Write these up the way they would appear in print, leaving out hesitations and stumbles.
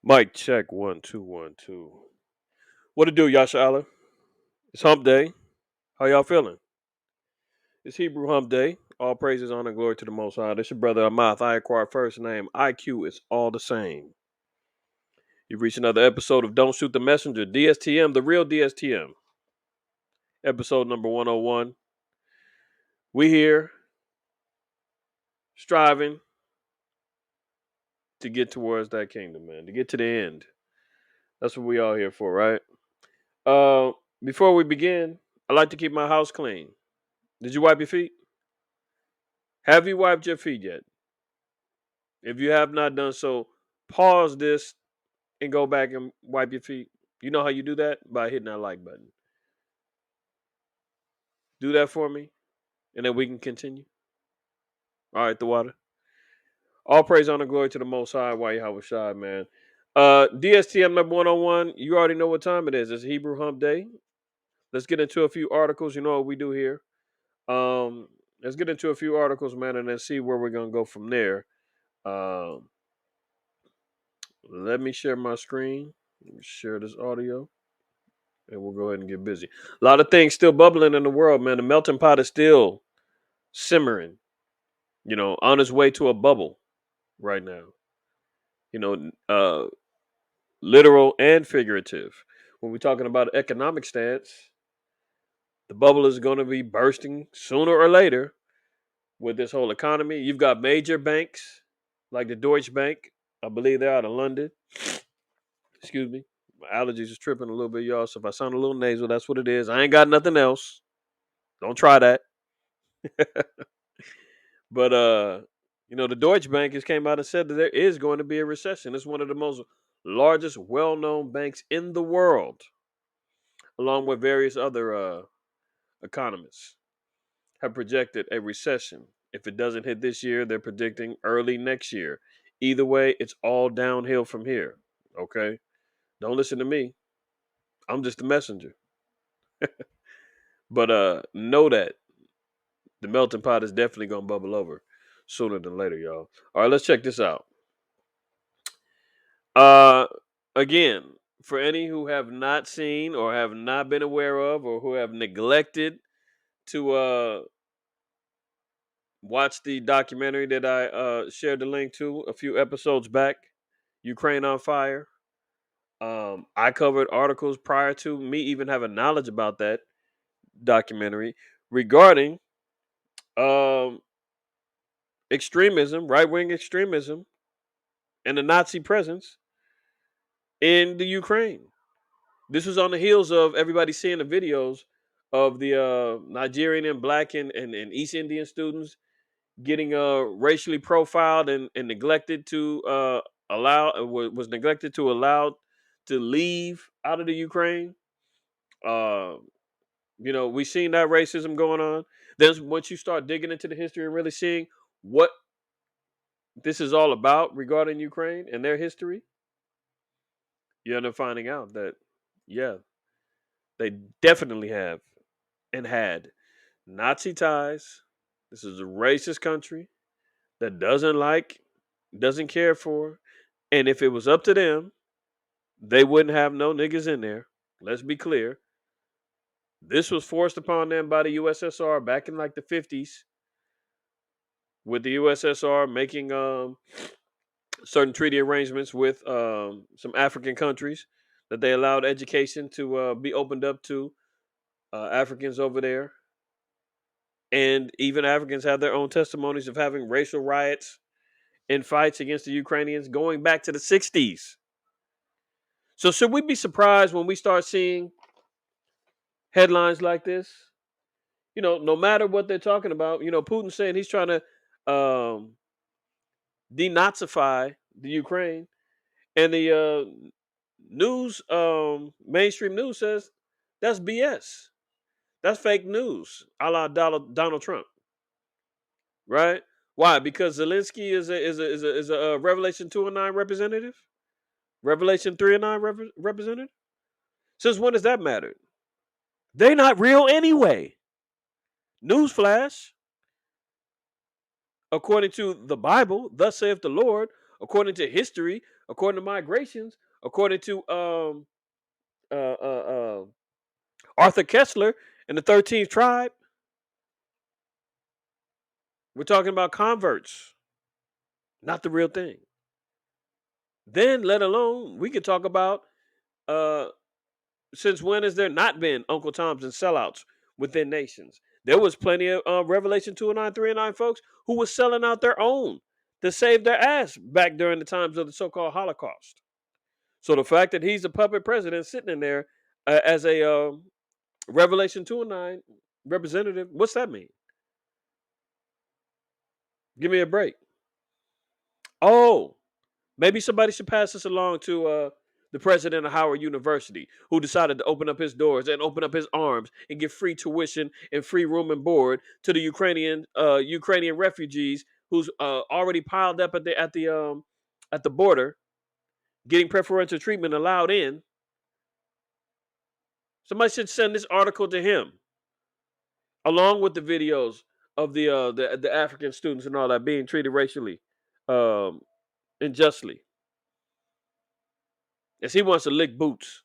Mic check 1 2 1 2. What to do, Yasha Allah? It's Hump Day. How y'all feeling? It's Hebrew Hump Day. All praises, honor, and glory to the Most High. This your brother Amath. I acquired first name. IQ is all the same. You've reached another episode of Don't Shoot the Messenger. DSTM, the real DSTM. Episode number 101. We here striving to get towards that kingdom, man. To get to the end. That's what we all here for, right? Uh, Before we begin, I like to keep my house clean. Did you wipe your feet? Have you wiped your feet yet? If you have not done so, pause this and go back and wipe your feet. You know how you do that? By hitting that like button. Do that for me, and then we can continue. All right, the water. All praise, honor, glory to the Most High. Why you shy, man? DSTM number 101. You already know what time it is. It's Hebrew Hump Day. Let's get into a few articles. You know what we do here. Um, let's get into a few articles, man, and then see where we're gonna go from there. Um, Let me share my screen. Let me share this audio. And we'll go ahead and get busy. A lot of things still bubbling in the world, man. The melting pot is still simmering, on its way to a bubble right now. You know, literal and figurative. When we're talking about economic stance, the bubble is going to be bursting sooner or later with this whole economy. You've got major banks like the Deutsche Bank. I believe they're out of London. Excuse me. My allergies is tripping a little bit, y'all. So if I sound a little nasal, that's what it is. I ain't got nothing else. Don't try that. But the Deutsche Bank has came out and said that there is going to be a recession. It's one of the most largest, well-known banks in the world, along with various other economists, have projected a recession. If it doesn't hit this year, they're predicting early next year. Either way, it's all downhill from here. Okay, don't listen to me. I'm just a messenger. But know that the melting pot is definitely gonna bubble over sooner than later, y'all. All right, let's check this out. Uh, Again, for any who have not seen or have not been aware of or who have neglected to watch the documentary that I shared the link to a few episodes back, Ukraine on Fire. I covered articles prior to me even having knowledge about that documentary regarding um, extremism, right wing extremism, and the Nazi presence in the Ukraine. This was on the heels of everybody seeing the videos of the Nigerian and black and East Indian students getting racially profiled and neglected to was neglected to allow to leave out of the Ukraine. Uh, we seen that racism going on. Then once you start digging into the history and really seeing what this is all about regarding Ukraine and their history, you end up finding out that yeah, they definitely have and had Nazi ties. This is a racist country that doesn't care for, and if it was up to them, they wouldn't have no niggas in there. Let's be clear. This was forced upon them by the USSR back in like the 50s, with the USSR making certain treaty arrangements with some African countries that they allowed education to be opened up to Africans over there. And even Africans have their own testimonies of having racial riots and fights against the Ukrainians going back to the 60s. So should we be surprised when we start seeing headlines like this? No matter what they're talking about, Putin saying he's trying to denazify the Ukraine, and the news, mainstream news says that's BS. That's fake news, a la Donald Trump, right? Why? Because Zelensky is a Revelation 2:9 representative, Revelation 3:9 representative. Since when does that matter? They're not real anyway. Newsflash. According to the Bible, thus saith the Lord, according to history, according to migrations, according to uh, uh, uh, Arthur Kessler and the 13th tribe. We're talking about converts, not the real thing. Then, let alone, we could talk about uh, since when has there not been Uncle Toms and sellouts within nations? There was plenty of Revelation 2 and 9, 3 and 9 folks who was selling out their own to save their ass back during the times of the so-called Holocaust. So the fact that he's a puppet president sitting in there as a Revelation 2 and 9 representative, what's that mean? Give me a break. Oh, maybe somebody should pass this along to the president of Howard University, who decided to open up his doors and open up his arms and give free tuition and free room and board to the Ukrainian refugees who's already piled up at the border, getting preferential treatment allowed in. Somebody should send this article to him, along with the videos of the African students and all that being treated racially, um, unjustly, as he wants to lick boots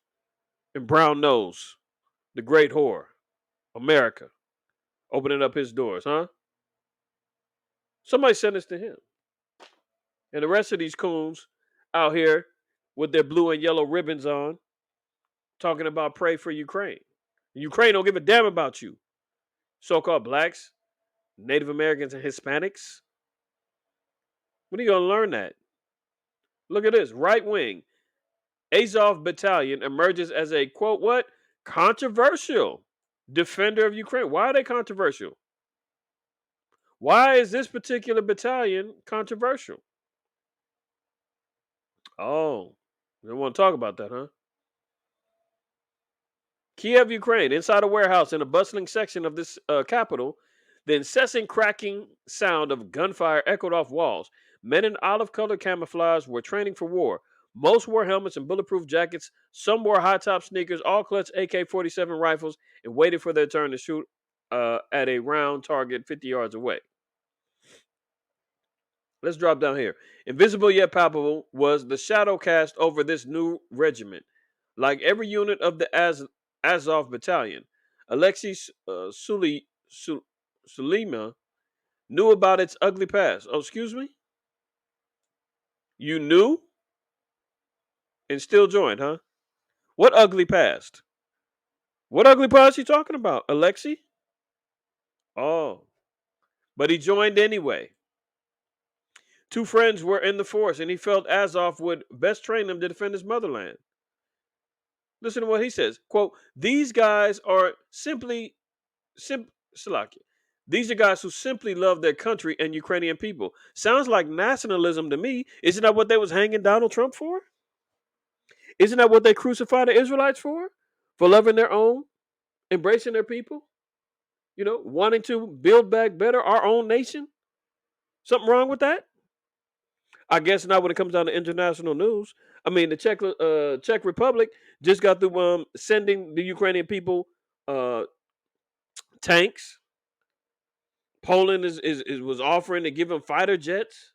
and brown nose the great whore, America, opening up his doors, huh? Somebody send this to him. And the rest of these coons out here with their blue and yellow ribbons on, talking about pray for Ukraine. Ukraine don't give a damn about you. So-called blacks, Native Americans, and Hispanics. When are you going to learn that? Look at this. Right wing Azov battalion emerges as a, quote, what? Controversial defender of Ukraine. Why are they controversial? Why is this particular battalion controversial? Oh, you don't want to talk about that, huh? Kiev, Ukraine, inside a warehouse in a bustling section of this capital, the incessant cracking sound of gunfire echoed off walls. Men in olive colored camouflage were training for war. Most wore helmets and bulletproof jackets. Some wore high top sneakers, all clutched AK 47 rifles, and waited for their turn to shoot at a round target 50 yards away. Let's drop down here. Invisible yet palpable was the shadow cast over this new regiment. Like every unit of the Azov battalion, Alexei Sulima knew about its ugly past. Oh, excuse me? You knew and still joined, huh? What ugly past? What ugly past you talking about, Alexei? Oh, but he joined anyway. Two friends were in the force, and he felt Azov would best train them to defend his motherland. Listen to what he says. Quote, these guys are Salakia. These are guys who simply love their country and Ukrainian people. Sounds like nationalism to me. Isn't that what they was hanging Donald Trump for? Isn't that what they crucified the Israelites for? For loving their own, embracing their people? You know, wanting to build back better our own nation? Something wrong with that? I guess not when it comes down to international news. I mean, the Czech Republic just got through sending the Ukrainian people uh, tanks. Poland was offering to give them fighter jets.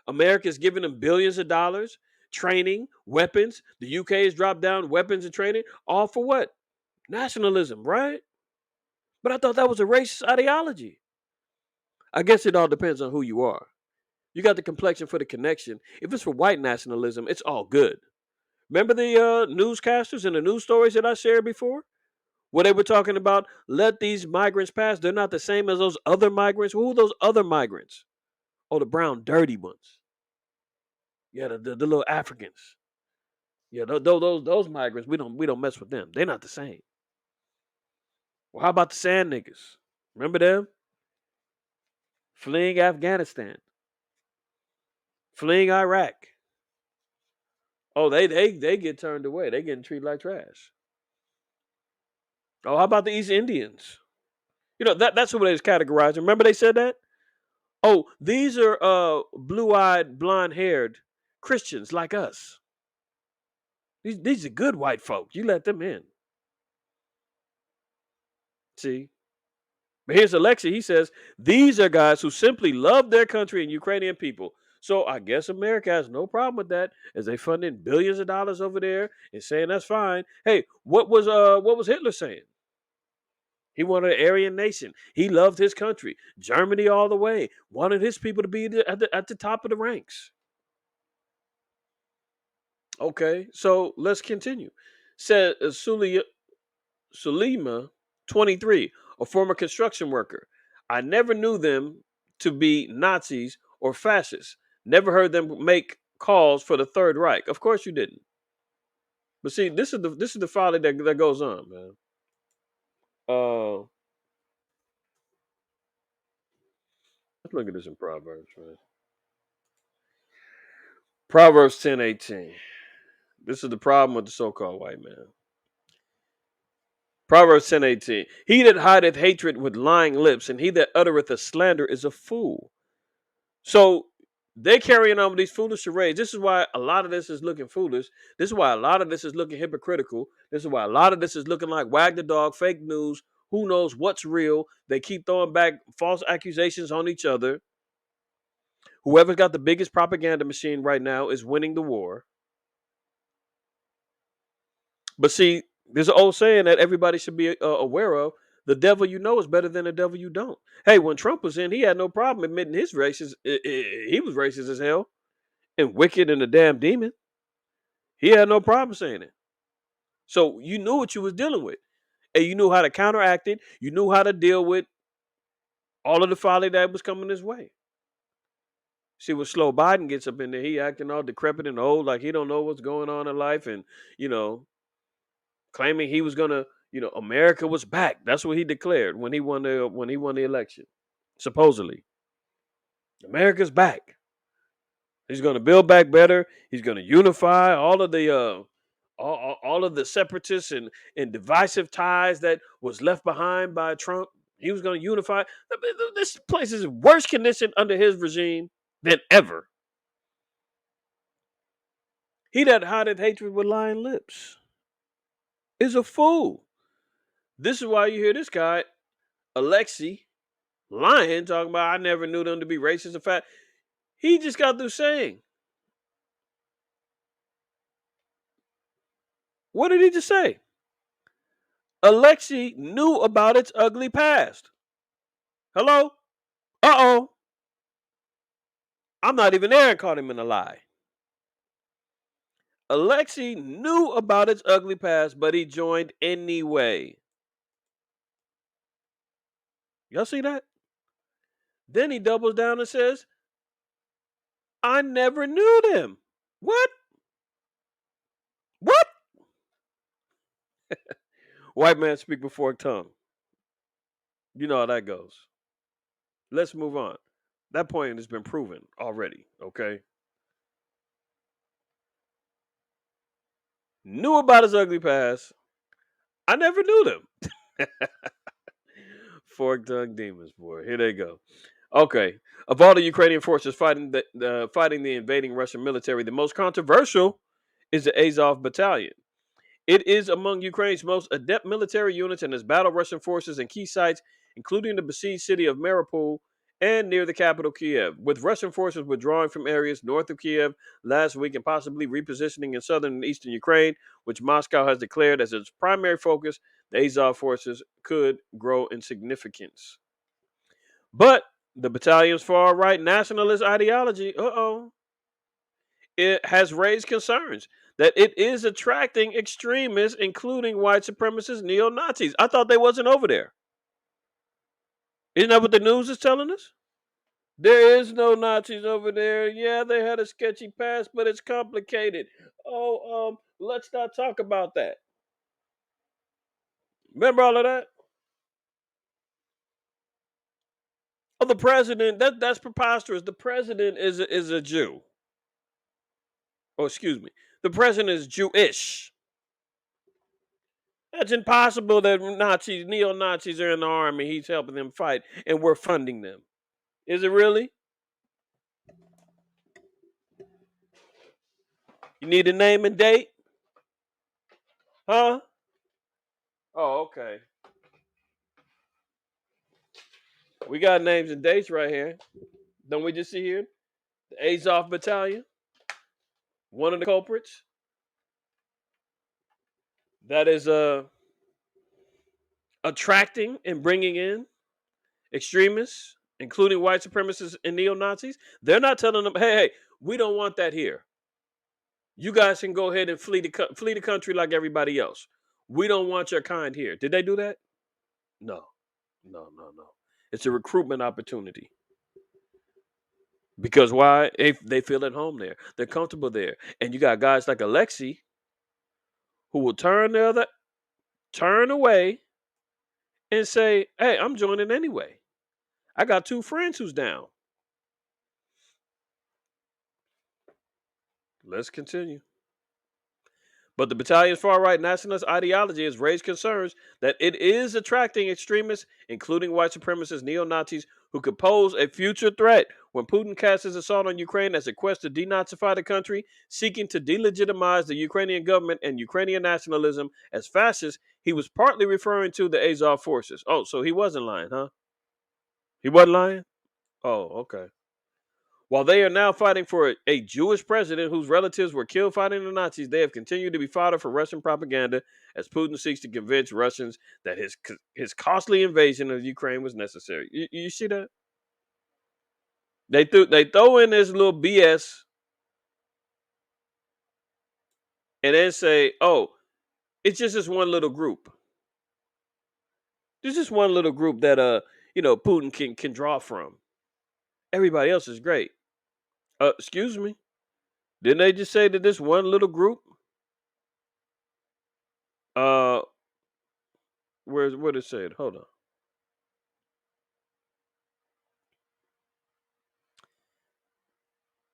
America's giving them billions of dollars, training, weapons. The UK has dropped down weapons and training. All for what? Nationalism, right? But I thought that was a racist ideology. I guess it all depends on who you are. You got the complexion for the connection. If it's for white nationalism, it's all good. Remember the newscasters and the news stories that I shared before? Where they were talking about let these migrants pass. They're not the same as those other migrants. Who are those other migrants? Oh, the brown, dirty ones. Yeah, the little Africans. Yeah, those migrants. We don't mess with them. They're not the same. Well, how about the sand niggas? Remember them fleeing Afghanistan, fleeing Iraq? Oh, they get turned away. They getting treated like trash. Oh, how about the East Indians? You know that's who they was categorizing. Remember they said that. Oh, these are blue-eyed, blonde-haired Christians like us. These are good white folk. You let them in. See? But here's Alexei. He says, these are guys who simply love their country and Ukrainian people. So I guess America has no problem with that, as they funding billions of dollars over there and saying that's fine. Hey, what was Hitler saying? He wanted an Aryan nation. He loved his country, Germany all the way. Wanted his people to be at the top of the ranks. Okay, so let's continue. Said Sulima, 23, a former construction worker. I never knew them to be Nazis or fascists. Never heard them make calls for the Third Reich. Of course you didn't. But see, this is the folly that goes on, man. Let's look at this in Proverbs, man. Proverbs 10:18. This is the problem with the so-called white man. Proverbs 10:18. He that hideth hatred with lying lips, and he that uttereth a slander is a fool. So they're carrying on with these foolish charades. This is why a lot of this is looking foolish. This is why a lot of this is looking hypocritical. This is why a lot of this is looking like wag the dog, fake news. Who knows what's real? They keep throwing back false accusations on each other. Whoever's got the biggest propaganda machine right now is winning the war. But see, there's an old saying that everybody should be aware of. The devil you know is better than the devil you don't. Hey, when Trump was in, he had no problem admitting his racist. He was racist as hell and wicked and a damn demon. He had no problem saying it. So you knew what you was dealing with, and you knew how to counteract it. You knew how to deal with all of the folly that was coming his way. See, when Slow Biden gets up in there, he acting all decrepit and old, like he don't know what's going on in life, and you know, claiming he was gonna, America was back. That's what he declared when he won the election. Supposedly, America's back. He's gonna build back better. He's gonna unify all of the separatists and divisive ties that was left behind by Trump. He was gonna unify. This place is in worse condition under his regime than ever. He that hideth hatred with lying lips is a fool. This is why you hear this guy, Alexei, lying, talking about I never knew them to be racist. In fact, he just got through saying, what did he just say? Alexei knew about its ugly past. Hello? Uh-oh. I'm not even there and caught him in a lie. Alexei knew about its ugly past, but he joined anyway. Y'all see that? Then he doubles down and says, I never knew them. What? What? White man speak before tongue. You know how that goes. Let's move on. That point has been proven already, okay? Knew about his ugly past. I never knew them. Fork tongue demons, boy. Here they go. Okay. Of all the Ukrainian forces fighting the invading Russian military, the most controversial is the Azov Battalion. It is among Ukraine's most adept military units and has battled Russian forces in key sites, including the besieged city of Mariupol and near the capital Kiev, with Russian forces withdrawing from areas north of Kiev last week and possibly repositioning in southern and eastern Ukraine, which Moscow has declared as its primary focus. The Azov forces could grow in significance. But the battalion's far right nationalist ideology, it has raised concerns that it is attracting extremists, including white supremacist neo Nazis. I thought they wasn't over there. Isn't that what the news is telling us? There is no Nazis over there. Yeah, they had a sketchy past, but it's complicated. Oh, let's not talk about that. Remember all of that? Oh, the president. That's preposterous. The president is a Jew. Oh, excuse me. The president is Jewish. That's impossible that neo Nazis are in the army. He's helping them fight, and we're funding them. Is it really? You need a name and date? Huh? Oh, okay. We got names and dates right here. Don't we just see here? The Azov Battalion, one of the culprits that is attracting and bringing in extremists, including white supremacists and neo Nazis. They're not telling them, "Hey, we don't want that here. You guys can go ahead and flee the country like everybody else. We don't want your kind here." Did they do that? No, no. It's a recruitment opportunity because why? They feel at home there. They're comfortable there, and you got guys like Alexei who will turn away and say, "Hey, I'm joining anyway. I got two friends who's down." Let's continue. But the battalion's far right nationalist ideology has raised concerns that it is attracting extremists, including white supremacist neo Nazis, who could pose a future threat when Putin cast his assault on Ukraine as a quest to denazify the country, seeking to delegitimize the Ukrainian government and Ukrainian nationalism as fascists. He was partly referring to the Azov forces. Oh, so he wasn't lying, huh? He wasn't lying? Oh, okay. While they are now fighting for a Jewish president whose relatives were killed fighting the Nazis, they have continued to be fodder for Russian propaganda as Putin seeks to convince Russians that his costly invasion of Ukraine was necessary. You see that? They throw in this little BS and then say, "Oh, it's just this one little group. There's just one little group that Putin can draw from. Everybody else is great." Excuse me. Didn't they just say that this one little group? Uh, where's what it said? Hold on.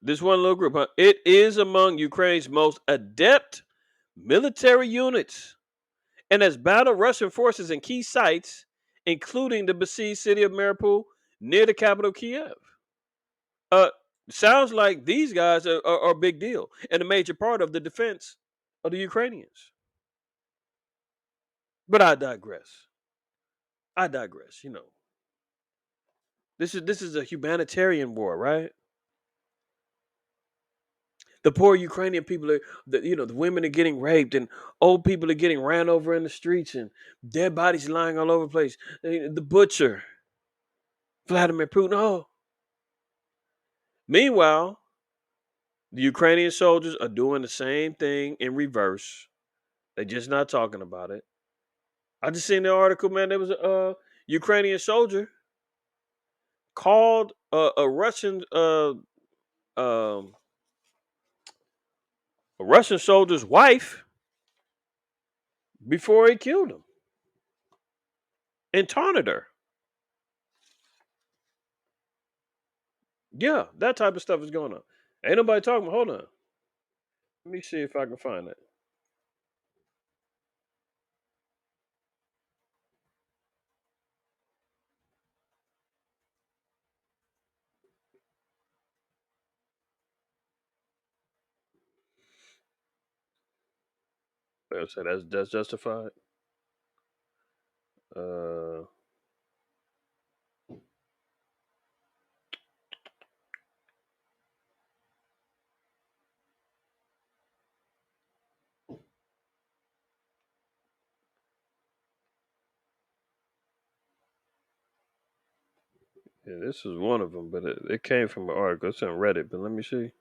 This one little group, huh? It is among Ukraine's most adept military units and has battled Russian forces in key sites, including the besieged city of Mariupol near the capital Kiev. Uh, Sounds like these guys are a big deal and a major part of the defense of the Ukrainians. But I digress. I digress. This is a humanitarian war, right? The poor Ukrainian people the women are getting raped and old people are getting ran over in the streets and dead bodies lying all over the place. The butcher, Vladimir Putin. Oh, meanwhile, the Ukrainian soldiers are doing the same thing in reverse. They're just not talking about it. I just seen the article, man. There was a Ukrainian soldier called um, a Russian soldier's wife before he killed him and taunted her. Yeah, that type of stuff is going on. Ain't nobody talking about. Hold on. Let me see if I can find it. They'll say that's justified. Uh, yeah, this is one of them, but it came from an article. It's on Reddit, but let me see.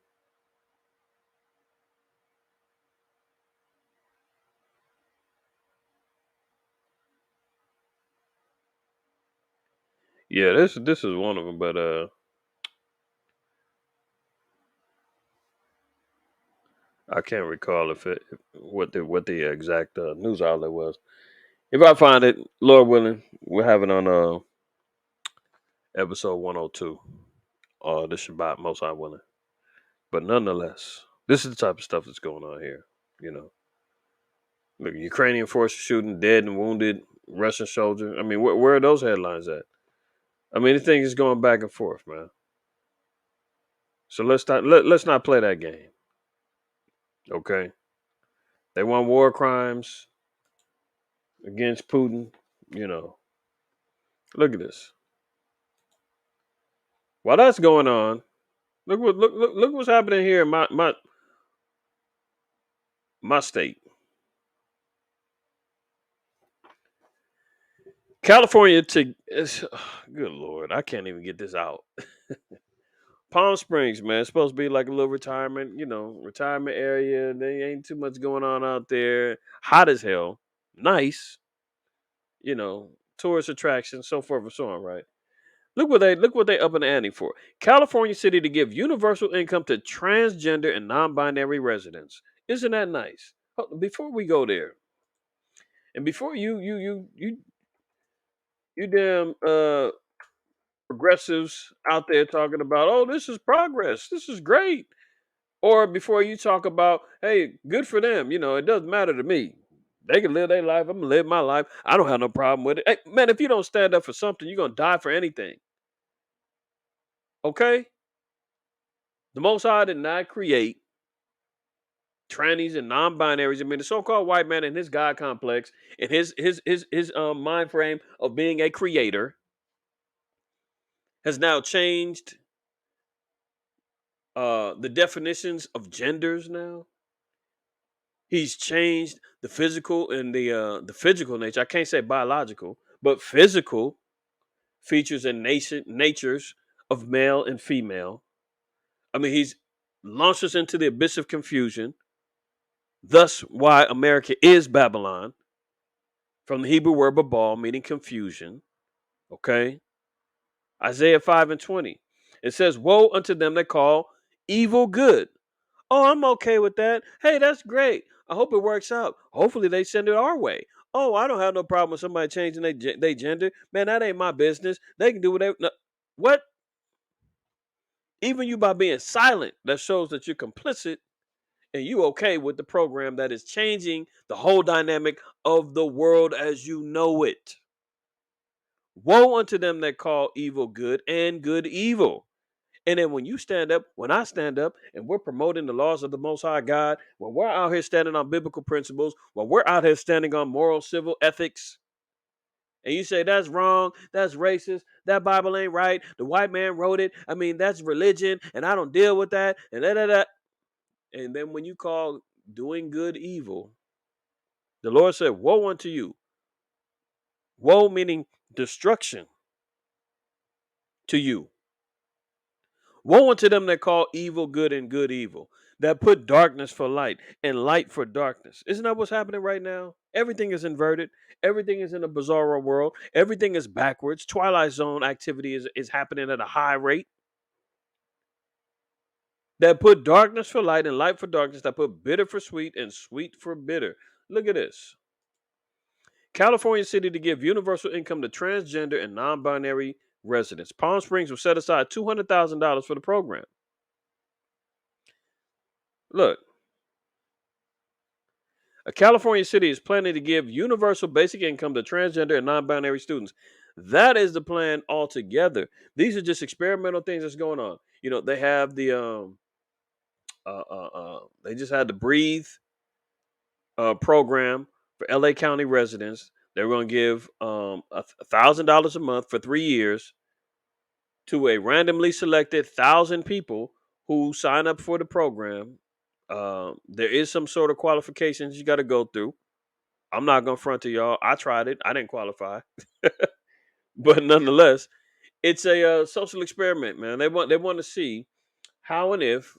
Yeah, this is one of them, but I can't recall what the exact news outlet was. If I find it, Lord willing, we'll have it on episode 102. The Shabbat, most I willing. But nonetheless, this is the type of stuff that's going on here. You know, look, Ukrainian forces shooting dead and wounded Russian soldier. I mean, where are those headlines at? I mean, the thing is going back and forth, man. So let's not play that game. Okay, they want war crimes against Putin. You know, look at this. While that's going on, Look what's happening here in my state. California to good lord, I can't even get this out. Palm Springs, man, it's supposed to be like a little retirement, retirement area. There ain't too much going on out there. Hot as hell. Nice, you know, tourist attractions, so forth and so on, right? Look what they up in the ante for. California City to give universal income to transgender and non-binary residents. Isn't that nice? Before we go there, and before you damn progressives out there talking about, oh, this is progress, this is great, or before you talk about, hey, good for them, it doesn't matter to me. They can live their life. I'm gonna live my life. I don't have no problem with it. Hey, man, if you don't stand up for something, you're gonna die for anything. Okay? The Most High did not create trannies and non-binaries. I mean, the so-called white man and his God complex and his mind frame of being a creator has now changed the definitions of genders. Now he's changed the physical and the physical nature. I can't say biological, but physical features and natures of male and female. I mean, he's launched us into the abyss of confusion. Thus, why America is Babylon, from the Hebrew word babal, meaning confusion. Okay, Isaiah 5:20. It says, "Woe unto them that call evil good." Oh, I'm okay with that. Hey, that's great. I hope it works out. Hopefully, they send it our way. Oh, I don't have no problem with somebody changing their gender. Man, that ain't my business. They can do whatever. No, what? Even you by being silent, that shows that you're complicit and you okay with the program that is changing the whole dynamic of the world as you know it. Woe unto them that call evil good and good evil. And then when you stand up, when I stand up and we're promoting the laws of the Most High God, when we're out here standing on biblical principles, when we're out here standing on moral civil ethics, and you say that's wrong, that's racist, that Bible ain't right, the white man wrote it, I mean, that's religion, and I don't deal with that, and da da da. And then when you call doing good evil, the Lord said, woe unto you. Woe meaning destruction to you. Woe unto them that call evil good and good evil, that put darkness for light and light for darkness. Isn't that what's happening right now? Everything is inverted. Everything is in a bizarro world. Everything is backwards. Twilight Zone activity is happening at a high rate. That put darkness for light and light for darkness, that put bitter for sweet and sweet for bitter. Look at this. California City to give universal income to transgender and non binary residents. Palm Springs will set aside $200,000 for the program. Look, a California city is planning to give universal basic income to transgender and non-binary students. That is the plan altogether. These are just experimental things that's going on. They have they just had the Breathe program for LA County residents. They're going to give $1,000 a month for 3 years to a randomly selected 1,000 people who sign up for the program. There is some sort of qualifications you got to go through. I'm not gonna front to y'all. I tried it. I didn't qualify, but nonetheless, it's a social experiment, man. They want to see how and if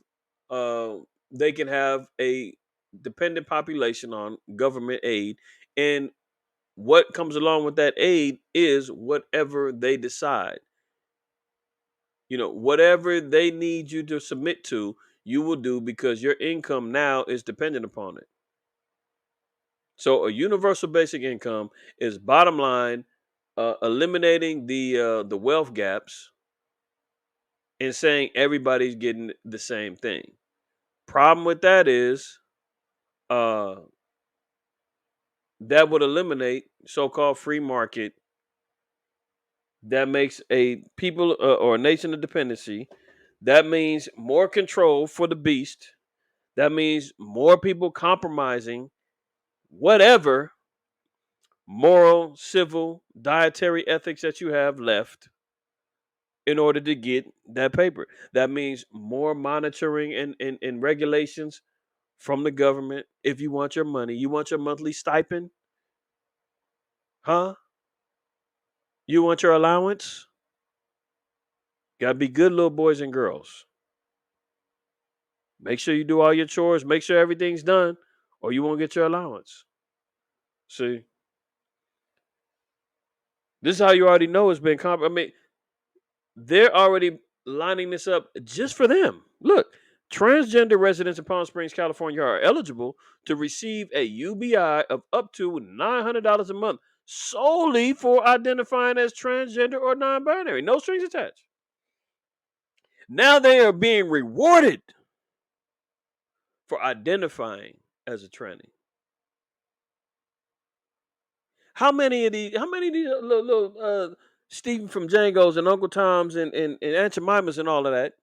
uh, they can have a dependent population on government aid, and what comes along with that aid is whatever they decide. Whatever they need you to submit to, you will do because your income now is dependent upon it. So a universal basic income is bottom line eliminating the wealth gaps and saying everybody's getting the same thing. Problem with that is uh, that would eliminate so-called free market. That makes a people or a nation of dependency. That means more control for the beast. That means more people compromising whatever moral, civil, dietary ethics that you have left in order to get that paper. That means more monitoring and regulations from the government. If you want your money, you want your monthly stipend, huh? You want your allowance? Gotta be good little boys and girls. Make sure you do all your chores. Make sure everything's done, or you won't get your allowance. See, this is how you already know it's been I mean, they're already lining this up just for them. Look, transgender residents in Palm Springs, California are eligible to receive a UBI of up to $900 a month solely for identifying as transgender or non binary. No strings attached. Now they are being rewarded for identifying as a tranny. How many of these little Stephen from Django's and Uncle Tom's and Aunt Jemima's and all of that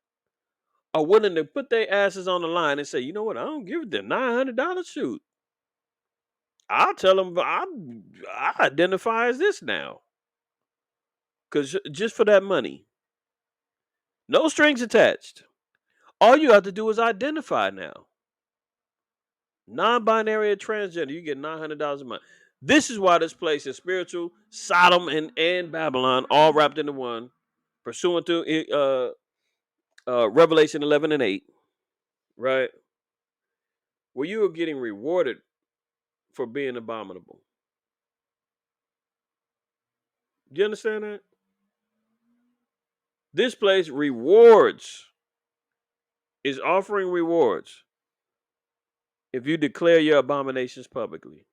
are willing to put their asses on the line and say, you know what, I don't give it the $900 shoot. I'll tell them I identify as this now. Because just for that money, no strings attached. All you have to do is identify now. Non-binary or transgender, you get $900 a month. This is why this place is spiritual, Sodom and Babylon, all wrapped into one, pursuant to Revelation 11 and 8, right? Where you are getting rewarded for being abominable. Do you understand that? This place is offering rewards if you declare your abominations publicly.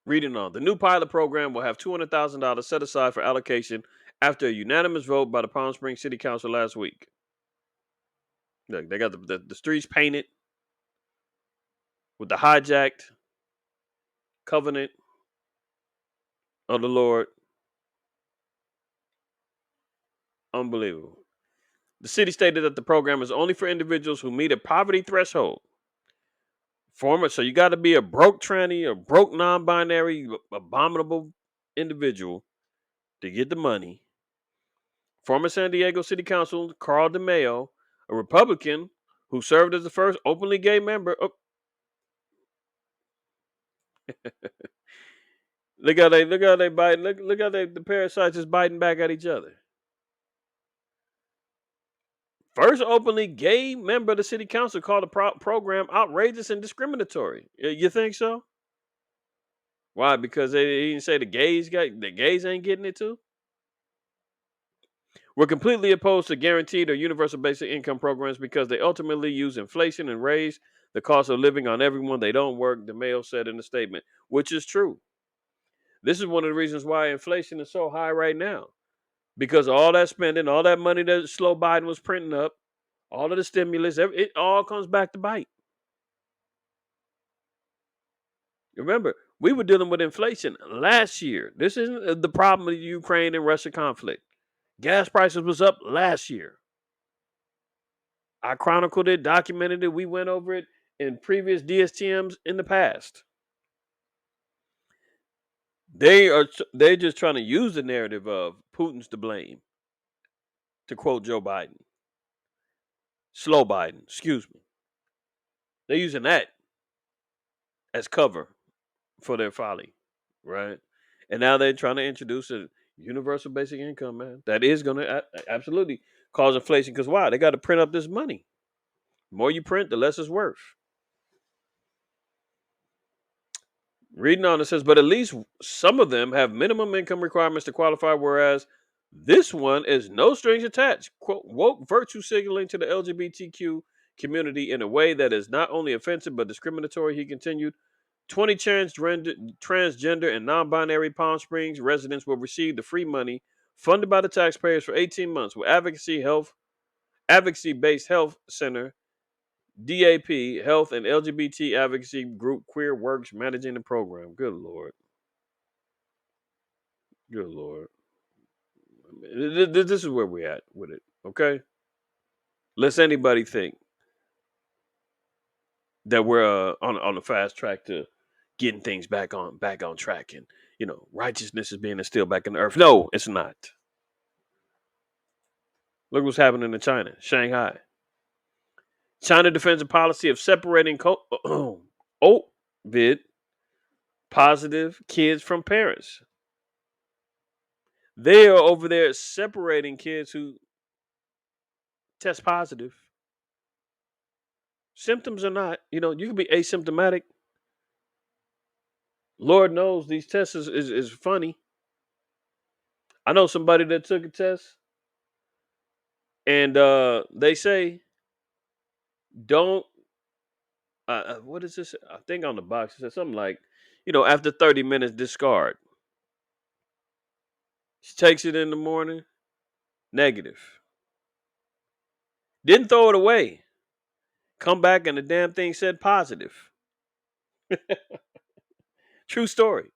Reading on. The new pilot program will have $200,000 set aside for allocation after a unanimous vote by the Palm Springs City Council last week. Look, they got the streets painted with the hijacked covenant of the Lord. Unbelievable. The city stated that the program is only for individuals who meet a poverty threshold. So you got to be a broke tranny, a broke non-binary, abominable individual to get the money. Former San Diego City Council Carl DeMayo, a Republican who served as the first openly gay member. Oh, look how they biting. Look how the parasites is biting back at each other. First openly gay member of the city council called the program outrageous and discriminatory. You think so? Why? Because he didn't say the gays ain't getting it too. We're completely opposed to guaranteed or universal basic income programs because they ultimately use inflation and raise the cost of living on everyone. They don't work, the Mayo said in a statement, which is true. This is one of the reasons why inflation is so high right now. Because of all that spending, all that money that slow Biden was printing up, all of the stimulus, it all comes back to bite. Remember, we were dealing with inflation last year. This isn't the problem of the Ukraine and Russia conflict. Gas prices was up last year. I chronicled it, documented it. We went over it in previous DSTMs in the past. They're just trying to use the narrative of Putin's to blame, to quote Joe Biden. Slow Biden, excuse me. They're using that as cover for their folly, right? And now they're trying to introduce a universal basic income, man. That is going to absolutely cause inflation. Because why? They got to print up this money. The more you print, the less it's worth. Reading on, it says, but at least some of them have minimum income requirements to qualify, whereas this one is no strings attached. Quote, woke virtue signaling to the LGBTQ community in a way that is not only offensive but discriminatory, he continued. 20 transgender and non-binary Palm Springs residents will receive the free money funded by the taxpayers for 18 months with advocacy-based health center DAP Health and LGBT advocacy group Queer Works managing the program. Good Lord. Good Lord. This is where we're at with it. Okay. Lest anybody think that we're on the fast track to getting things back on track and righteousness is being instilled back in the earth. No, it's not. Look what's happening in China, Shanghai. China defends a policy of separating COVID positive kids from parents. They are over there separating kids who test positive. Symptoms or not, you can be asymptomatic. Lord knows these tests is funny. I know somebody that took a test and they say don't what is this? I think on the box it says something like, after 30 minutes discard. She takes it in the morning, negative. Didn't throw it away. Come back and the damn thing said positive. True story.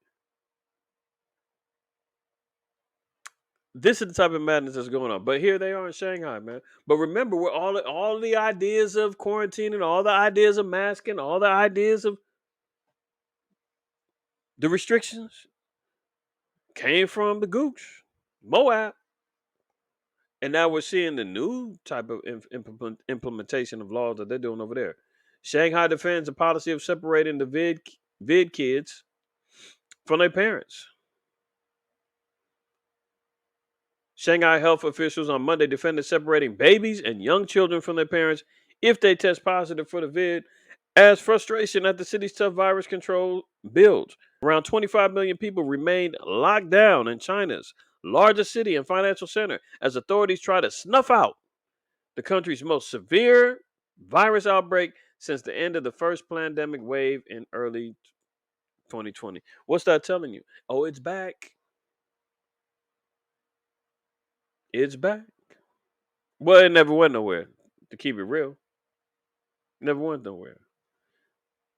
This is the type of madness that's going on. But here they are in Shanghai, man. But remember, we're all the ideas of quarantining, all the ideas of masking, all the ideas of the restrictions came from the Gooch, Moab. And now we're seeing the new type of implementation of laws that they're doing over there. Shanghai defends a policy of separating the vid kids from their parents. Shanghai health officials on Monday defended separating babies and young children from their parents if they test positive for the vid, as frustration at the city's tough virus control builds. Around 25 million people remained locked down in China's largest city and financial center as authorities try to snuff out the country's most severe virus outbreak since the end of the first pandemic wave in early 2020. What's that telling you? Oh, it's back. It's back. Well, it never went nowhere. To keep it real, never went nowhere.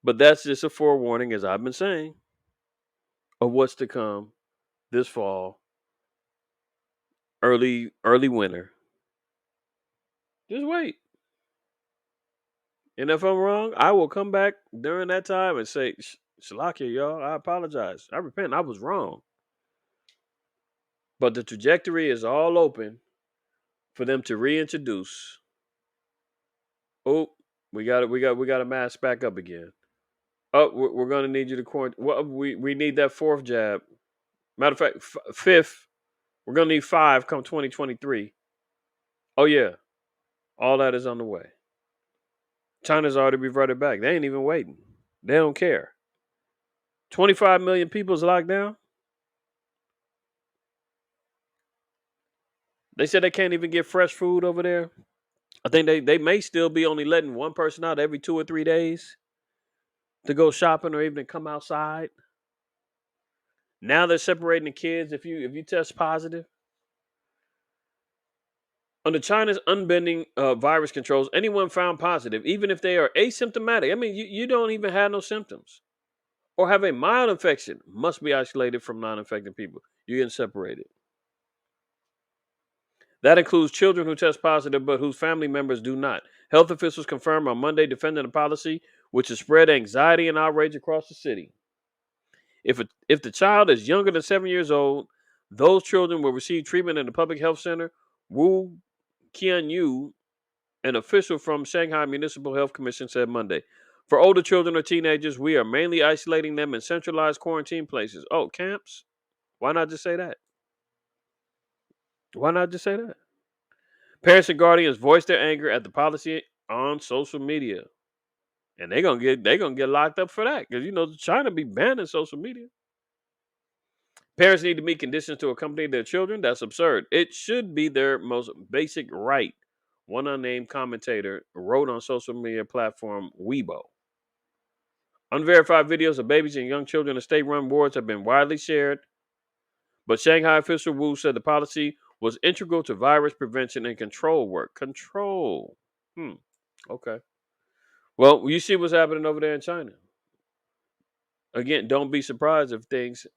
But that's just a forewarning, as I've been saying, of what's to come this fall, early winter. Just wait. And if I'm wrong, I will come back during that time and say, Shalakia, y'all, I apologize. I repent. I was wrong. But the trajectory is all open for them to reintroduce. Oh, we got to mask back up again. Oh, we're going to need you to quarantine. Well, we need that fourth jab. Matter of fact, fifth. We're going to need 5 come 2023. Oh yeah, all that is on the way. China's already reverted back. They ain't even waiting. They don't care. 25 million people is locked down. They said they can't even get fresh food over there. I think they may still be only letting one person out every 2 or 3 days to go shopping or even come outside. Now they're separating the kids if you test positive. Under China's unbending virus controls, anyone found positive, even if they are asymptomatic, I mean, you don't even have no symptoms or have a mild infection, must be isolated from non-infected people. You're getting separated. That includes children who test positive but whose family members do not. Health officials confirmed on Monday defending a policy which has spread anxiety and outrage across the city. If the child is younger than 7 years old, those children will receive treatment in the public health center. Wu Qianyu, an official from Shanghai Municipal Health Commission, said Monday. For older children or teenagers, we are mainly isolating them in centralized quarantine places. Oh, camps? Why not just say that? Why not just say that? Parents and guardians voiced their anger at the policy on social media, and they gonna get locked up for that because China be banning social media. Parents need to meet conditions to accompany their children. That's absurd. It should be their most basic right. One unnamed commentator wrote on social media platform Weibo. Unverified videos of babies and young children in state-run wards have been widely shared, but Shanghai official Wu said the policy was integral to virus prevention and control work. Control. Okay. Well, you see what's happening over there in China. Again, don't be surprised if things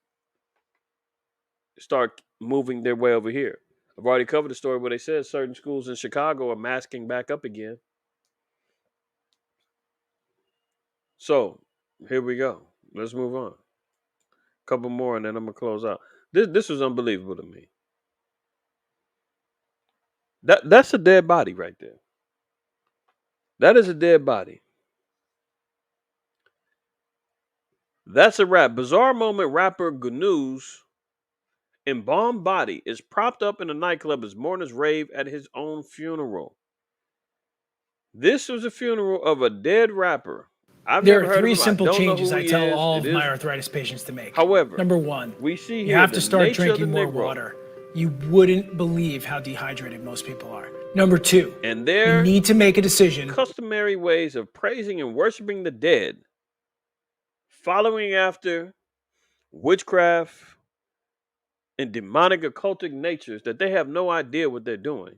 start moving their way over here. I've already covered the story where they said certain schools in Chicago are masking back up again. So here we go. Let's move on. Couple more and then I'm gonna close out. This was unbelievable to me. That's a dead body right there. That is a dead body. That's a wrap. Bizarre moment rapper Gnu's embalmed body is propped up in a nightclub as mourners rave at his own funeral. This was a funeral of a dead rapper. I've There are never heard of three him. I simple don't know changes who I he tell is. all It of my is, arthritis patients to make. however, Number one, we see you here have the to start nature of the drinking more Negro. water. You wouldn't believe how dehydrated most people are. Number two, And you their need to make a decision. customary ways of praising and worshiping the dead, following after witchcraft and demonic occultic natures that they have no idea what they're doing.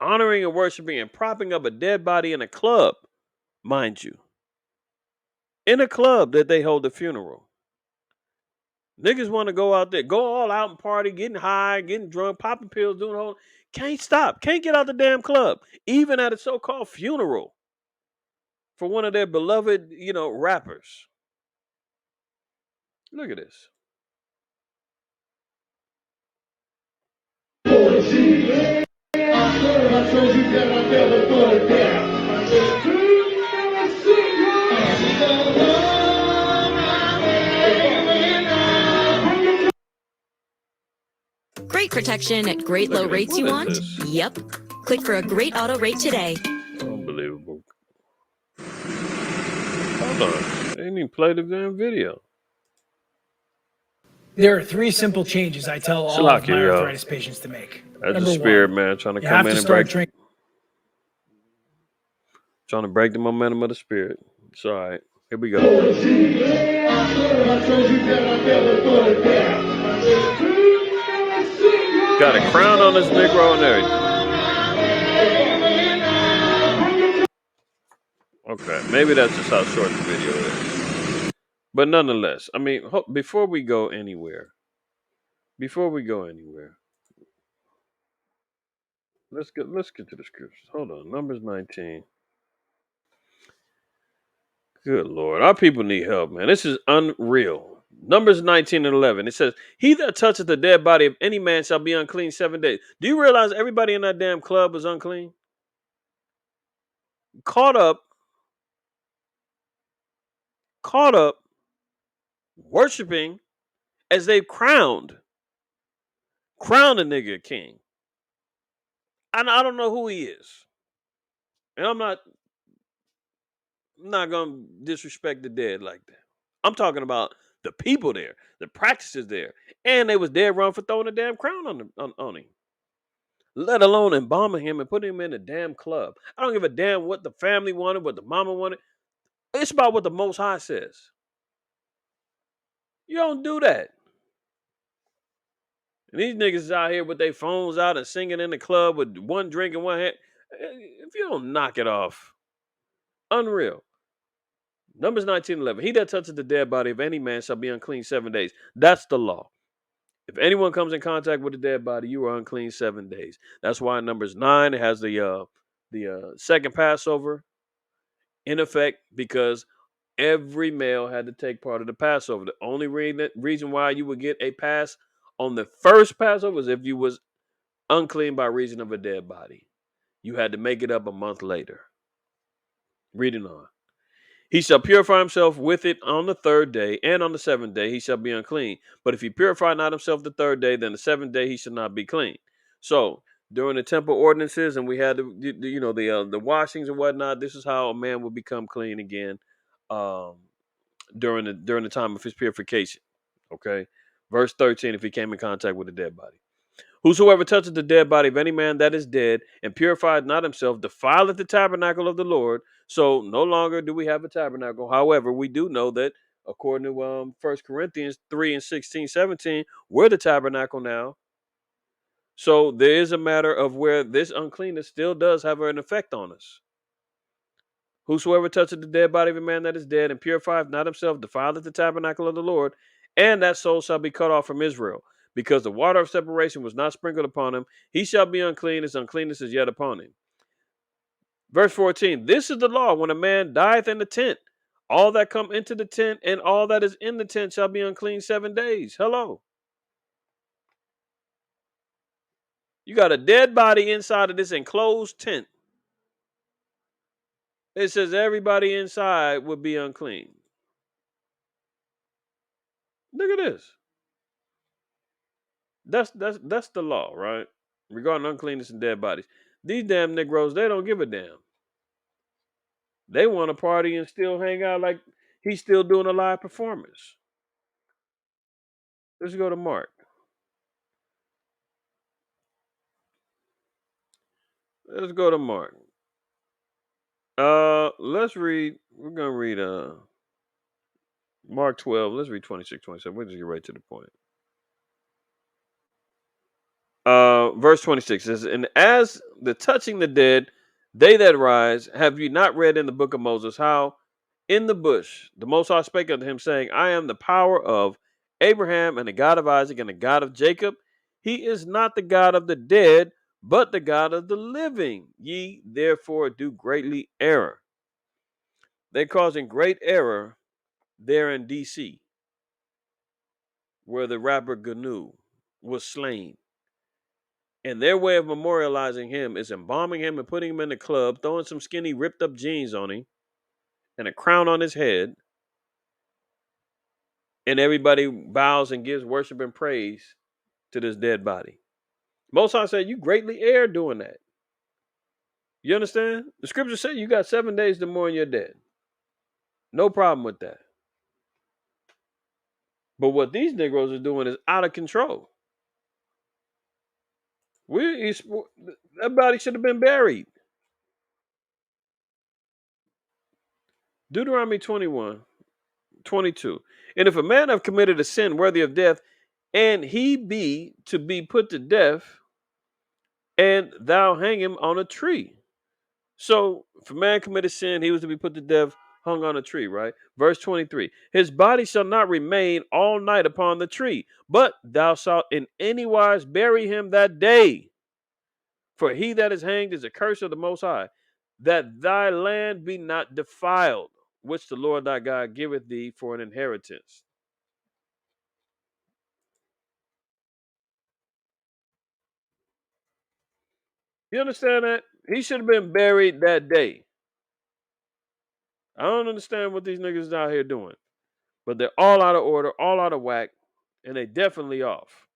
Honoring and worshiping and propping up a dead body in a club, mind you. In a club that they hold a funeral. Niggas want to go out there, go all out and party, getting high, getting drunk, popping pills, doing whole. Can't stop. Can't get out the damn club. Even at a so-called funeral for one of their beloved, rappers. Look at this. Great protection at great Look low at this. rates What you is want? this? Yep. Click for a great auto rate today. Unbelievable. Hold on. They didn't even play the damn video. There are three simple changes I tell all of my Salakia, y'all. arthritis patients to make. That's the Number spirit, one, man, trying to you come have in to and start drinking. trying to break the momentum of the spirit. It's all right. Here we go. Got a crown on this Negro and everything. Okay, maybe that's just how short the video is. But nonetheless, I mean, before we go anywhere, let's get to the scriptures. Hold on, Numbers 19. Good Lord, our people need help, man. This is unreal. Numbers 19 and 11. It says, "He that toucheth the dead body of any man shall be unclean 7 days." Do you realize everybody in that damn club was unclean? Caught up, worshiping as they crowned a nigga king. I don't know who he is, and I'm not gonna disrespect the dead like that. I'm talking about the people there, the practices there, and they was dead wrong for throwing a damn crown on him. Let alone embalming him and putting him in a damn club. I don't give a damn what the family wanted, what the mama wanted. It's about what the Most High says. You don't do that. And these niggas is out here with their phones out and singing in the club with one drink in one hand. If you don't knock it off, unreal. Numbers 19:11. He that touches the dead body of any man shall be unclean 7 days. That's the law. If anyone comes in contact with a dead body, you are unclean 7 days. That's why in Numbers 9 it has the second Passover in effect, because every male had to take part of the Passover. The only reason why you would get a pass on the first Passover is if you was unclean by reason of a dead body. You had to make it up a month later. Reading on. He shall purify himself with it on the third day, and on the seventh day he shall be unclean. But if he purify not himself the third day, then the seventh day he shall not be clean. So during the temple ordinances, and we had the washings and whatnot. This is how a man will become clean again, um, during the time of his purification. Okay, verse 13: If he came in contact with a dead body. Whosoever toucheth the dead body of any man that is dead and purifieth not himself defileth the tabernacle of the Lord. So no longer do we have a tabernacle. However, we do know that according to 1 Corinthians 3 and 16, 17, we're the tabernacle now. So there is a matter of where this uncleanness still does have an effect on us. Whosoever toucheth the dead body of a man that is dead and purifieth not himself defileth the tabernacle of the Lord, and that soul shall be cut off from Israel, because the water of separation was not sprinkled upon him. He shall be unclean, his uncleanness is yet upon him. Verse 14, this is the law when a man dieth in the tent. All that come into the tent and all that is in the tent shall be unclean 7 days. Hello. You got a dead body inside of this enclosed tent. It says everybody inside would be unclean. Look at this. That's the law, right? Regarding uncleanness and dead bodies. These damn Negroes, they don't give a damn. They want to party and still hang out like he's still doing a live performance. Let's go to Mark. Let's go to Mark. Let's read. We're gonna read Mark 12. Let's read 26, 27. We'll just get right to the point. Verse 26 says, and as the touching the dead, they that rise, have you not read in the book of Moses how in the bush the Most High spake unto him, saying, I am the power of Abraham and the God of Isaac and the God of Jacob. He is not the God of the dead, but the God of the living. Ye therefore do greatly error. They're causing great error there in DC, where the rapper Gnu was slain. And their way of memorializing him is embalming him and putting him in the club, throwing some skinny, ripped up jeans on him and a crown on his head. And everybody bows and gives worship and praise to this dead body. Most High said, you greatly err doing that. You understand? The scripture said you got 7 days to mourn your dead. No problem with that. But what these Negroes are doing is out of control. That body should have been buried. Deuteronomy 21:22. And if a man have committed a sin worthy of death, and he be to be put to death, and thou hang him on a tree. So if a man committed sin, he was to be put to death, hung on a tree, right? Verse 23. His body shall not remain all night upon the tree, but thou shalt in any wise bury him that day. For he that is hanged is a curse of the Most High, that thy land be not defiled, which the Lord thy God giveth thee for an inheritance. You understand that? He should have been buried that day. I don't understand what these niggas out here doing, but they're all out of order, all out of whack, and they definitely off.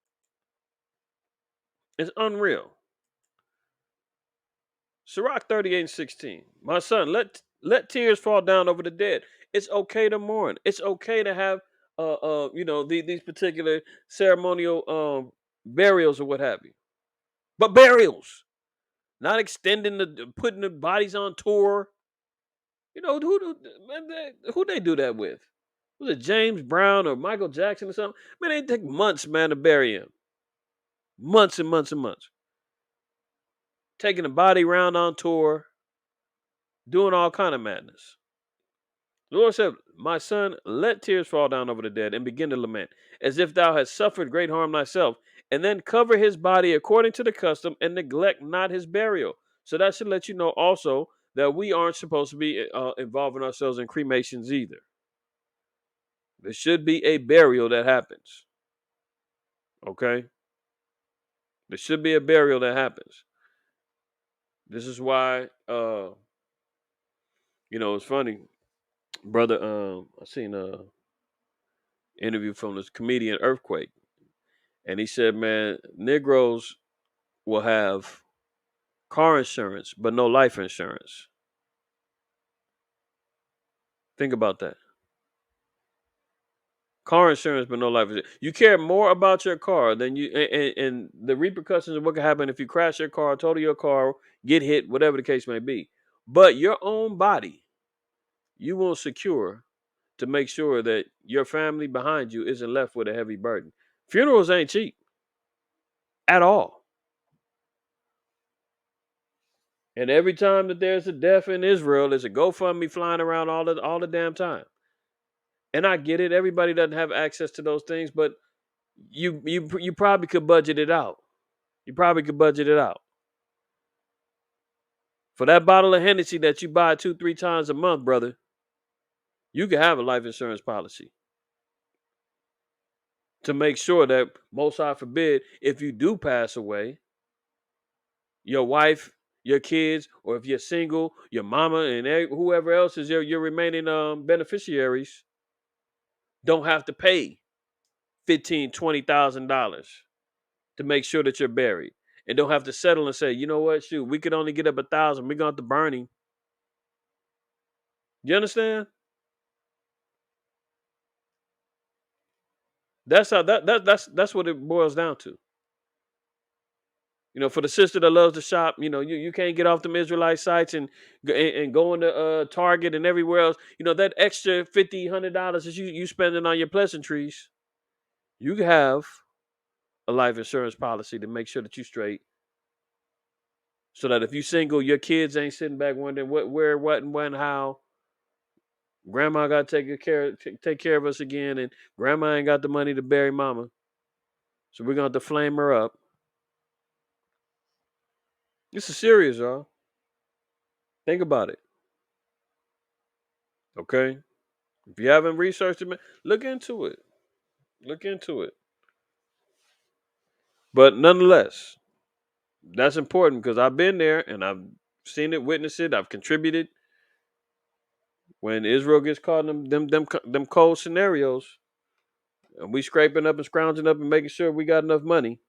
It's unreal. Sirach 38:16. My son, let tears fall down over the dead. It's okay to mourn. It's okay to have these particular ceremonial burials or what have you. But burials, not extending the putting the bodies on tour. You know who they do that with? Was it James Brown or Michael Jackson or something? Man, they take months, man, to bury him. Months and months and months. Taking the body around on tour, doing all kind of madness. The Lord said, my son, let tears fall down over the dead and begin to lament, as if thou hadst suffered great harm thyself, and then cover his body according to the custom and neglect not his burial. So that should let you know also that we aren't supposed to be involving ourselves in cremations either. There should be a burial that happens. Okay? There should be a burial that happens. This is why it's funny. Brother, I seen a interview from this comedian Earthquake, and he said, man, Negroes will have car insurance, but no life insurance. Think about that. Car insurance, but no life insurance. You care more about your car than and the repercussions of what could happen if you crash your car, total your car, get hit, whatever the case may be. But your own body, you will secure to make sure that your family behind you isn't left with a heavy burden. Funerals ain't cheap at all. And every time that there's a death in Israel, there's a GoFundMe flying around all the damn time. And I get it. Everybody doesn't have access to those things, but you probably could budget it out. You probably could budget it out. For that bottle of Hennessy that you buy 2-3 times a month, brother, you can have a life insurance policy to make sure that, most high forbid, if you do pass away, your wife, your kids, or if you're single, your mama and whoever else is your remaining beneficiaries don't have to pay 15, $20,000 to make sure that you're buried, and don't have to settle and say, you know what, shoot, we could only get up 1,000. We're gonna have to burn him. You understand? That's how that's what it boils down to. For the sister that loves to shop, you can't get off them Israelite sites and go into Target and everywhere else. That extra $50, $100 that you spending on your pleasantries, you have a life insurance policy to make sure that you straight, so that if you single, your kids ain't sitting back wondering what, where, what, and when, how. Grandma got to take care of us again, and grandma ain't got the money to bury mama, so we're gonna have to flame her up. This is serious, y'all. Think about it, okay? If you haven't researched it, man, look into it. Look into it. But nonetheless, that's important because I've been there and I've seen it, witnessed it. I've contributed when Israel gets caught in them cold scenarios, and we scraping up and scrounging up and making sure we got enough money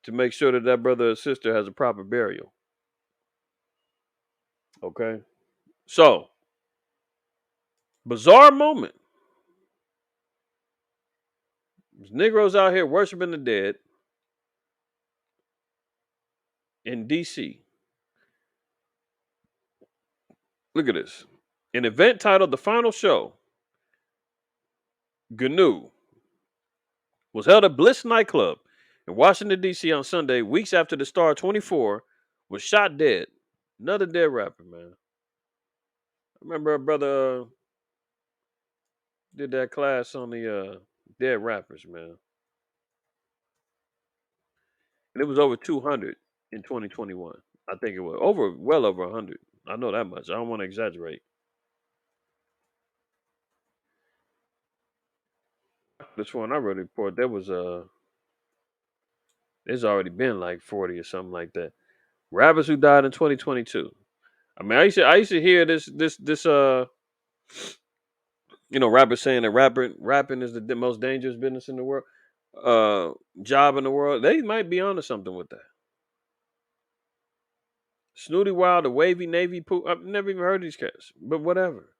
to make sure that brother or sister has a proper burial. Okay, so bizarre moment. There's Negroes out here worshiping the dead in D.C. Look at this. An event titled "The Final Show," GNU, was held at Bliss nightclub in Washington, D.C. on Sunday, weeks after the star 24 was shot dead. Another dead rapper, man. I remember a brother did that class on the dead rappers, man. And it was over 200 in 2021. I think it was well over 100. I know that much. I don't want to exaggerate. This one I wrote a report. There's already been like 40 or something like that. Rappers who died in 2022. I mean, I used to hear this rappers saying that rapping is the most dangerous business in the world, uh, job in the world. They might be onto something with that. Snooty Wild, the Wavy Navy Poo. I've never even heard of these cats, but whatever.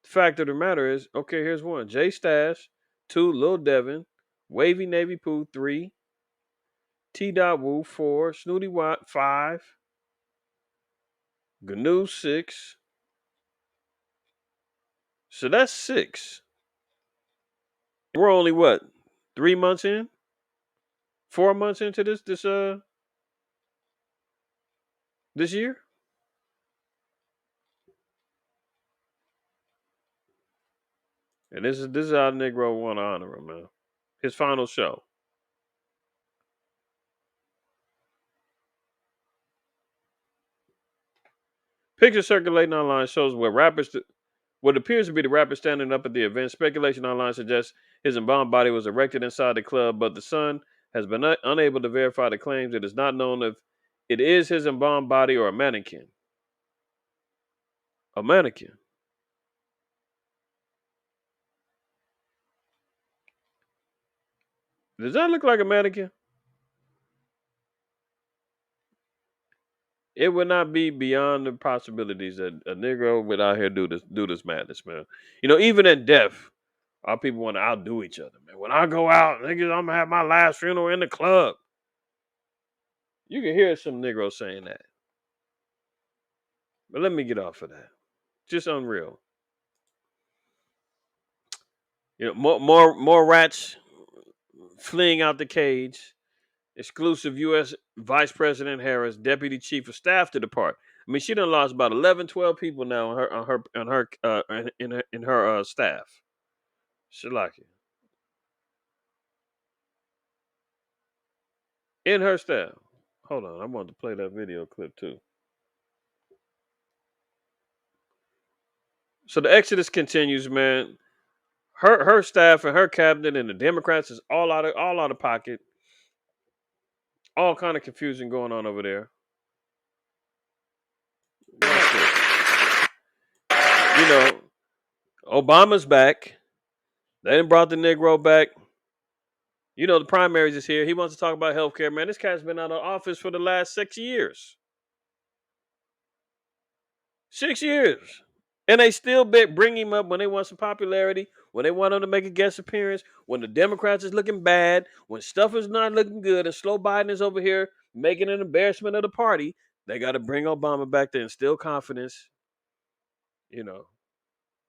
The fact of the matter is, okay, here's one: Jay Stash, 2, Lil Devin, Wavy Navy Poo, 3, T. Dot Wu, 4, Snooty Wild, 5, GNU, 6. So that's 6. We're only what, 3 months in, 4 months into this year, and this is how Negro want to honor him, man. His final show. Picture circulating online shows what appears to be the rapper standing up at the event. Speculation online suggests his embalmed body was erected inside the club, but the Sun has been unable to verify the claims. It is not known if it is his embalmed body or a mannequin. A mannequin. Does that look like a mannequin? It would not be beyond the possibilities that a Negro would out here do this madness, man. Even in death, our people want to outdo each other, man. When I go out, niggas, I'm gonna have my last funeral in the club. You can hear some Negroes saying that. But let me get off of that. Just unreal. More rats fleeing out the cage. Exclusive U.S. Vice President Harris, Deputy Chief of Staff to depart. I mean, she done lost about 11, 12 people now in her staff. Shalaki. In her staff. Hold on, I want to play that video clip too. So the exodus continues, man. Her staff and her cabinet and the Democrats is all out of pocket. All kind of confusion going on over there. Watch this. You know, Obama's back. They done brought the Negro back. You know, the primaries is here. He wants to talk about healthcare, man. This guy's been out of office for the last 6 years. 6 years. And they still bring him up when they want some popularity, when they want him to make a guest appearance, when the Democrats is looking bad, when stuff is not looking good, and slow Biden is over here making an embarrassment of the party. They got to bring Obama back to instill confidence. You know,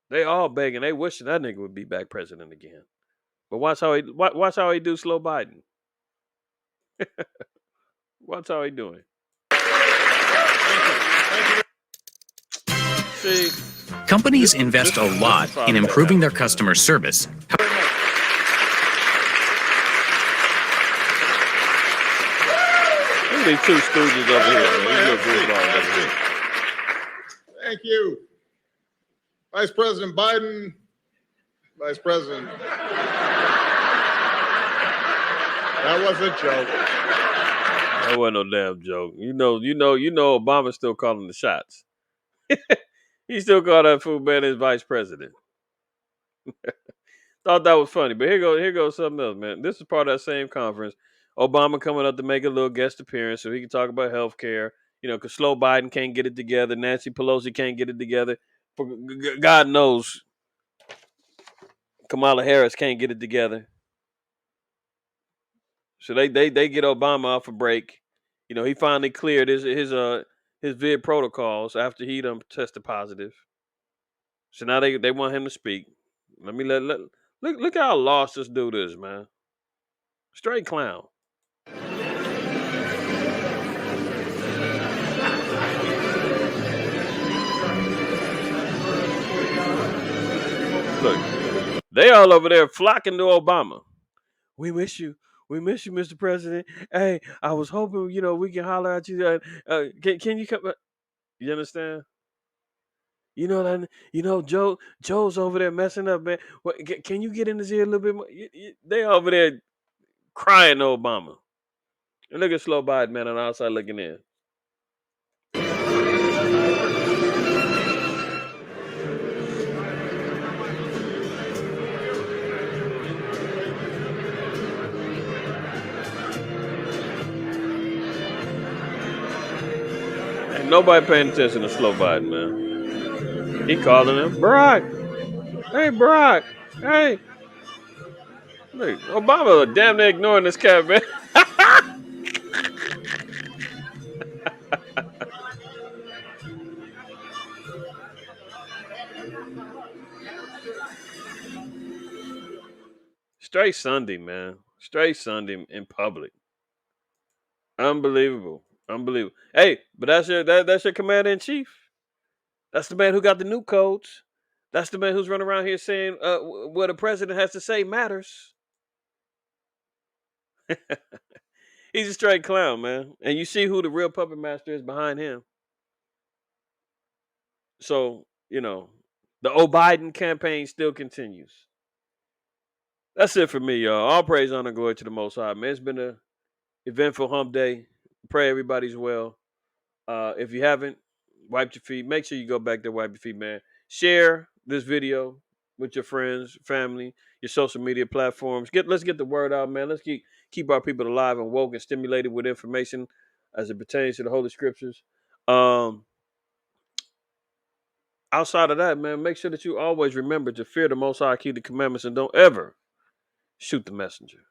they all begging. They wishing that nigga would be back president again. But watch how he do slow Biden. Watch how he doing. See, Companies invest a lot in improving their customer service. Look at these two stooges over here, man. These little goofballs over here. Thank you. Vice President Biden, Vice President. That was a joke. That wasn't no damn joke. You know, Obama's still calling the shots. He still called that fool man his vice president. Thought that was funny, but here goes something else, man. This is part of that same conference. Obama coming up to make a little guest appearance so he can talk about health care. You know, because slow Biden can't get it together. Nancy Pelosi can't get it together. God knows Kamala Harris can't get it together. So they get Obama off a break. You know, he finally cleared his vid protocols after he done tested positive. So now they want him to speak. Look how lost this dude is, man. Straight clown. Look, they all over there flocking to Obama. We miss you. We miss you, Mr. President. Hey, I was hoping, we can holler at you. Can you come? You understand? You know that. Joe's over there messing up, man. Can you get in his ear a little bit more? They over there crying to Obama. And look at slow Biden, man, on the outside looking in. Ain't nobody paying attention to slow Biden, man. He calling him Barack. Hey, Barack. Hey. Look, Obama damn near ignoring this cat, man. Straight Sunday, man. Straight Sunday in public. Unbelievable. Unbelievable. Hey, but that's your commander in chief. That's the man who got the new codes. That's the man who's running around here saying what the president has to say matters. He's a straight clown, man. And you see who the real puppet master is behind him. So, the Biden campaign still continues. That's it for me, y'all. All praise, honor, glory to the Most High, man. It's been a eventful hump day. Pray everybody's well. If you haven't wiped your feet, make sure you go back there, wipe your feet, man. Share this video with your friends, family, your social media platforms. Let's get the word out, man. Let's keep our people alive and woke and stimulated with information as it pertains to the Holy Scriptures. Outside of that, man, make sure that you always remember to fear the Most High, keep the commandments, and don't ever shoot the messenger.